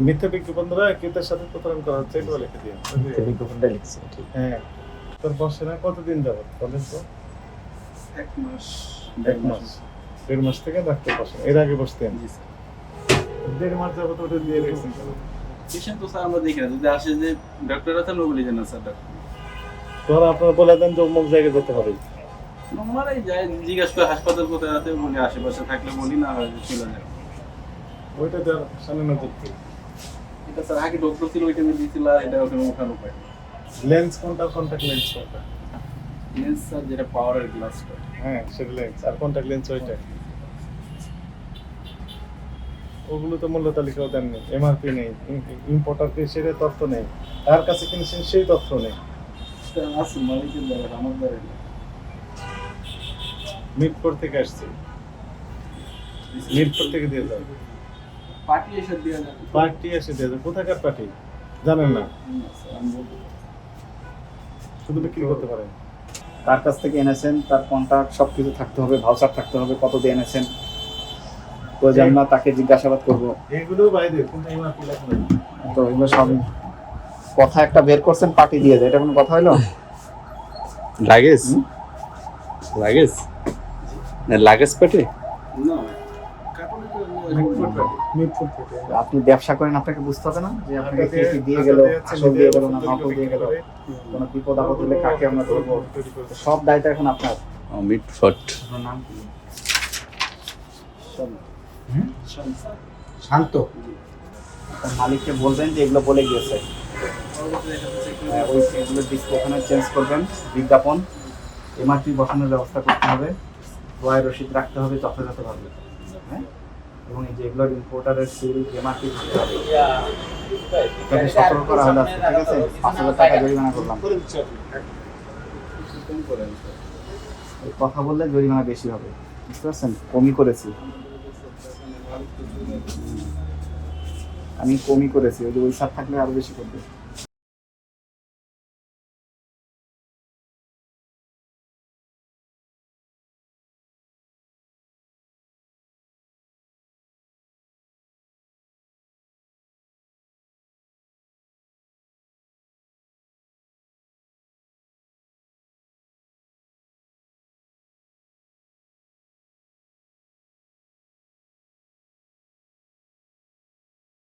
মিথ্যা বিজ্ঞাপন দ্বারা ক্রেতার সাথে প্রতারণা করা হচ্ছে এটা লিখে দিন। মিথ্যা বিজ্ঞাপনটা লিখছি ঠিক। হ্যাঁ, তোর বসে না কতদিন যাবত বলেন তো? 1 মাস 1 মাস 1.5 মাস থেকে ডাক্তার বসেন, এর আগে বসতেন? জি স্যার। 1.5 মাস যাবত ওটা দিয়ে রেখেছেন কেন? পেশেন্ট তো স্যার আমরা দেখি না, যদি আসে যে ডক্টর আছে আমরা বলি যে না স্যার ডাক্তার। তোরা আপনারা বলে দেন যে অমুক জায়গায় যেতে হবে, আমরাই যাই জিজ্ঞাসা করে হাসপাতাল কোথায় আছে বলি, আশেপাশে থাকলে বলি, না হয় চলে যায়। ওইটা দেওয়ার সামনে নজর দিই। এটা স্যার আগে ডক্টর ছিল, ওইটা দিয়েছিল, আর এটা ওখানে উঠানো পায়। লেন্স কোনটা, কন্টাক্ট লেন্স কোনটা? লেন্স স্যার যেটা পাওয়ারের গ্লাসটা। হ্যাঁ সেটা লেন্স, আর কন্টাক্ট লেন্স ওইটা। ওগুলো তো মূল্য তালিকাও দেননি, এমআরপি নেই, ইম্পোর্টার সেটা তথ্য নেই, তার কাছে কিনেছেন সেই তথ্য নেই। স্যার আছে মালিকের দ্বারা, আমার দ্বারা না। মিরপুর থেকে আসছে, মিরপুর থেকে দিয়ে যাও, পার্টি এসে দিয়ে যাবে। পার্টি এসে দিয়ে যাও। কোথাকার পার্টি জানেন না, না স্যার আমি বলবো। শুধু বিক্রি করতে পারেন। কার কাছ থেকে এনেছেন, তার কন্টাক্ট সবকিছু থাকতে হবে, ভাউচার থাকতে হবে, কত দিয়ে এনেছেন। প্রয়োজন না তাকে জিজ্ঞাসাবাদ করবো। এগুলো বাইরে, কিন্তু এমআরপি লেখা নেই। তো এগুলো সব কথা একটা বের করছেন, পার্টি দিয়ে দেয়, এটা কোনো কথা হইলো? লাগেজ লাগেজ না লাগেজ পেটে না কার্টুনে তো মিরপুর পার্টি, মিরপুর থেকে। আপনি ব্যবসা করেন, আপনাকে বুঝতে হবে না যে আপনাকে কে কি দিয়ে গেল, আসল দিয়ে গেল না নকল দিয়ে গেল, কোনো বিপদ আপদ হলে কাকে আমরা ধরবো, সব দায়িত্ব এখন আপনার। মিটফট আপনার নাম কি? শান্ত। আপনার মালিককে বলবেন যে এগুলো বলে গিয়েছে, ওই এগুলো ডিসপ্লে ওখানে চেঞ্জ করবেন। বিজ্ঞাপন এমআরপি বসানোর ব্যবস্থা করতে হবে, ক্রয় রসিদ রাখতে হবে যথাযথভাবে, হ্যাঁ। এবং এই যে এগুলোর ইম্পোর্টারের সিল এমআরপি থাকতে হবে। তাকে সতর্ক করা হলো আজকে, ঠিক আছে? 5,000 টাকা জরিমানা করলাম। এই কথা বললে জরিমানা বেশি হবে, বুঝতে পারছেন? কমই করেছি আমি, কমই করেছি। ওই যে ওই স্যার থাকলে আরো বেশি করবে।